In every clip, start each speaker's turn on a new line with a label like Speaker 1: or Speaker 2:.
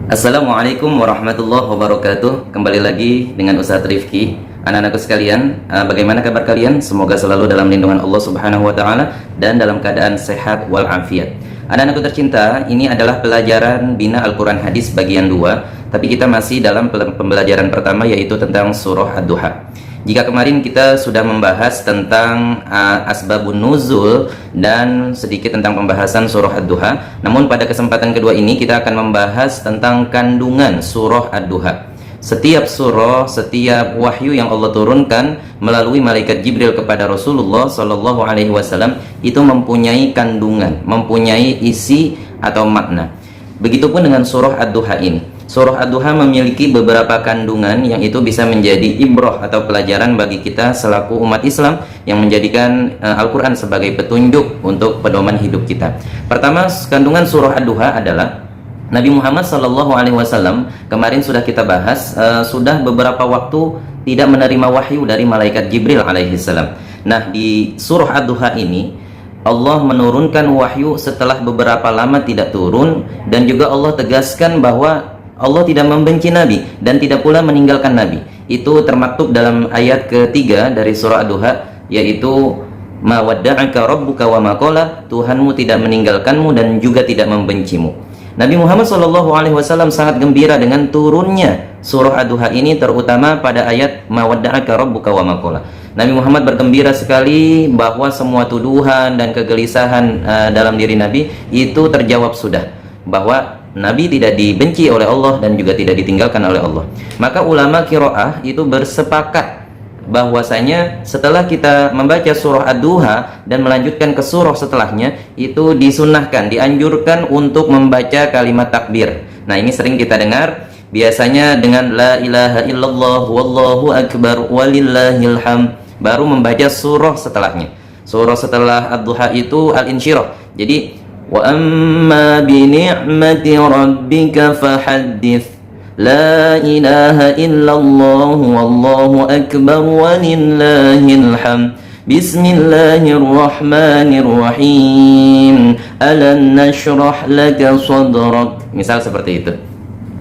Speaker 1: Assalamualaikum warahmatullahi wabarakatuh. Kembali lagi dengan Ustadz Rifki. Anak-anakku sekalian, bagaimana kabar kalian? Semoga selalu dalam lindungan Allah Subhanahu wa taala dan dalam keadaan sehat walafiat. Anak-anakku tercinta, ini adalah pelajaran Bina Al-Quran Hadis bagian 2, tapi kita masih dalam pembelajaran pertama, yaitu tentang surah Ad-Duha. Jika kemarin kita sudah membahas tentang asbabun nuzul dan sedikit tentang pembahasan surah Ad-Duha, namun pada kesempatan kedua ini kita akan membahas tentang kandungan surah Ad-Duha. Setiap surah, setiap wahyu yang Allah turunkan melalui malaikat Jibril kepada Rasulullah Shallallahu Alaihi Wasallam itu mempunyai kandungan, mempunyai isi atau makna. Begitupun dengan surah Ad-Duha ini. Surah Ad-Duha memiliki beberapa kandungan yang itu bisa menjadi ibrah atau pelajaran bagi kita selaku umat Islam yang menjadikan Al-Quran sebagai petunjuk untuk pedoman hidup kita. Pertama, kandungan surah Ad-Duha adalah Nabi Muhammad SAW, kemarin sudah kita bahas, sudah beberapa waktu tidak menerima wahyu dari malaikat Jibril alaihissalam. Nah, di surah Ad-Duha ini Allah menurunkan wahyu setelah beberapa lama tidak turun, dan juga Allah tegaskan bahwa Allah tidak membenci Nabi dan tidak pula meninggalkan Nabi. Itu termaktub dalam ayat ketiga dari surah Ad-Duha, yaitu ma wadda'aka rabbuka wa ma qala, Tuhanmu tidak meninggalkanmu dan juga tidak membencimu. Nabi Muhammad SAW sangat gembira dengan turunnya surah Ad-Duha ini, terutama pada ayat ma wadda'aka rabbuka wa ma qala. Nabi Muhammad bergembira sekali bahwa semua tuduhan dan kegelisahan dalam diri Nabi itu terjawab sudah, bahwa Nabi tidak dibenci oleh Allah dan juga tidak ditinggalkan oleh Allah. Maka ulama qiraah itu bersepakat bahwasanya setelah kita membaca surah Ad-Duha dan melanjutkan ke surah setelahnya, itu disunnahkan, dianjurkan untuk membaca kalimat takbir. Nah, ini sering kita dengar biasanya dengan la ilaha illallah wallahu akbar walillahil hamd, baru membaca surah setelahnya. Surah setelah Ad-Duha itu Al-Insyirah. Jadi wa amma bi ni'mati rabbika fahaddits la ilaha illallah wallahu akbar walillahil hamd bismillahirrahmanirrahim alam nashrah laka sadrak, misal seperti itu.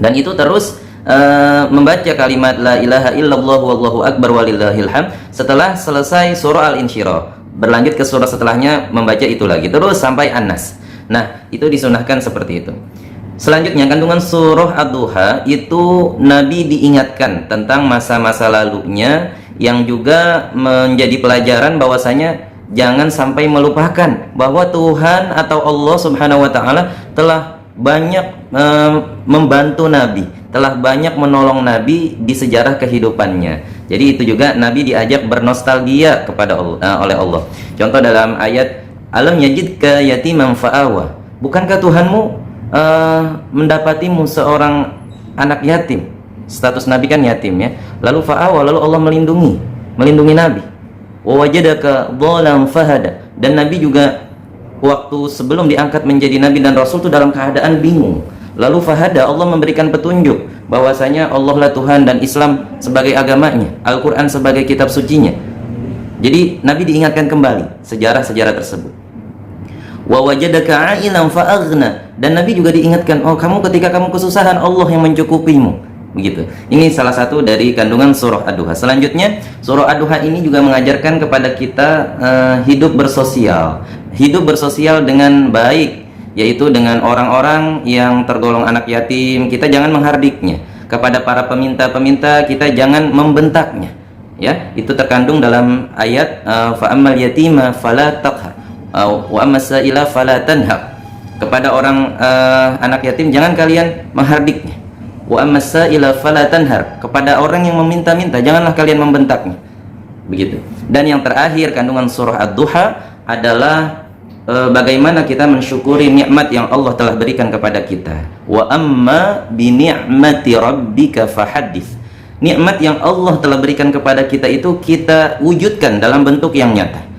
Speaker 1: Dan itu terus membaca kalimat la ilaha illallah wallahu akbar walillahil hamd setelah selesai surah Al-Insyirah, berlanjut ke surah setelahnya membaca itu lagi terus sampai An-Nas. Nah, itu disunahkan seperti itu. Selanjutnya, kandungan surah Ad-Duha itu Nabi diingatkan tentang masa-masa lalunya, yang juga menjadi pelajaran bahwasanya jangan sampai melupakan bahwa Tuhan atau Allah Subhanahu wa taala telah banyak membantu Nabi, telah banyak menolong Nabi di sejarah kehidupannya. Jadi itu juga Nabi diajak bernostalgia kepada Allah, oleh Allah. Contoh dalam ayat alam yajidka yatiman fa'awa, bukankah Tuhanmu mendapatimu seorang anak yatim? Status Nabi kan yatim ya. Lalu fa'awa, lalu Allah melindungi Nabi. Wa wajadaka dhalam fahada, dan Nabi juga waktu sebelum diangkat menjadi Nabi dan Rasul itu dalam keadaan bingung. Lalu fahada, Allah memberikan petunjuk bahwasanya Allah lah Tuhan dan Islam sebagai agamanya, Al-Quran sebagai kitab sucinya. Jadi Nabi diingatkan kembali sejarah-sejarah tersebut. Wa wajadaka 'ailan fa'aghna, dan Nabi juga diingatkan, oh kamu ketika kamu kesusahan Allah yang mencukupimu. Begitu. Ini salah satu dari kandungan surah Ad-Duha. Selanjutnya, surah Ad-Duha ini juga mengajarkan kepada kita hidup bersosial dengan baik, yaitu dengan orang-orang yang tergolong anak yatim. Kita jangan menghardiknya. Kepada para peminta-peminta kita jangan membentaknya. Ya, itu terkandung dalam ayat fa'ammal yatima fala taqhar wa ammas sa'ila fala tanhar. Kepada orang anak yatim jangan kalian menghardiknya. Wa ammas sa'ila fala tanhar. Kepada orang yang meminta-minta janganlah kalian membentaknya. Begitu. Dan yang terakhir, kandungan surah Ad-Duha adalah bagaimana kita mensyukuri nikmat yang Allah telah berikan kepada kita. Wa amma bi ni'mati rabbika fahaddits. Nikmat yang Allah telah berikan kepada kita itu kita wujudkan dalam bentuk yang nyata.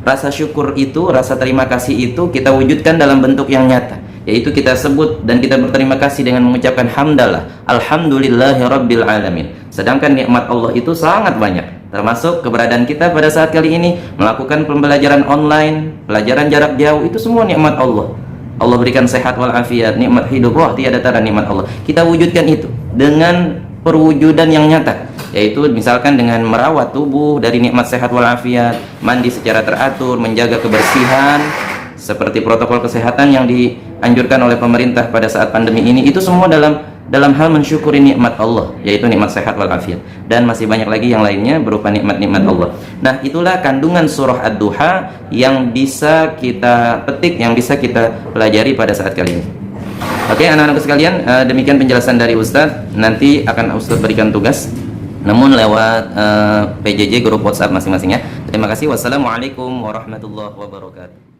Speaker 1: Rasa syukur itu, rasa terima kasih itu kita wujudkan dalam bentuk yang nyata, yaitu kita sebut dan kita berterima kasih dengan mengucapkan hamdalah, alhamdulillahi rabbil alamin. Sedangkan nikmat Allah itu sangat banyak, termasuk keberadaan kita pada saat kali ini melakukan pembelajaran online, pelajaran jarak jauh, itu semua nikmat Allah. Allah berikan sehat walafiat, nikmat hidup, wah tiada tara nikmat Allah. Kita wujudkan itu dengan perwujudan yang nyata, yaitu misalkan dengan merawat tubuh dari nikmat sehat walafiat, mandi secara teratur, menjaga kebersihan seperti protokol kesehatan yang dianjurkan oleh pemerintah pada saat pandemi ini. Itu semua dalam hal mensyukuri nikmat Allah, yaitu nikmat sehat walafiat, dan masih banyak lagi yang lainnya berupa nikmat-nikmat Allah. Nah, itulah kandungan surah Ad-Duha yang bisa kita petik, yang bisa kita pelajari pada saat kali ini. Oke, anak-anakku sekalian, demikian penjelasan dari Ustadz. Nanti akan Ustadz berikan tugas, namun lewat PJJ grup WhatsApp masing-masing ya. Terima kasih. Wassalamualaikum warahmatullahi wabarakatuh.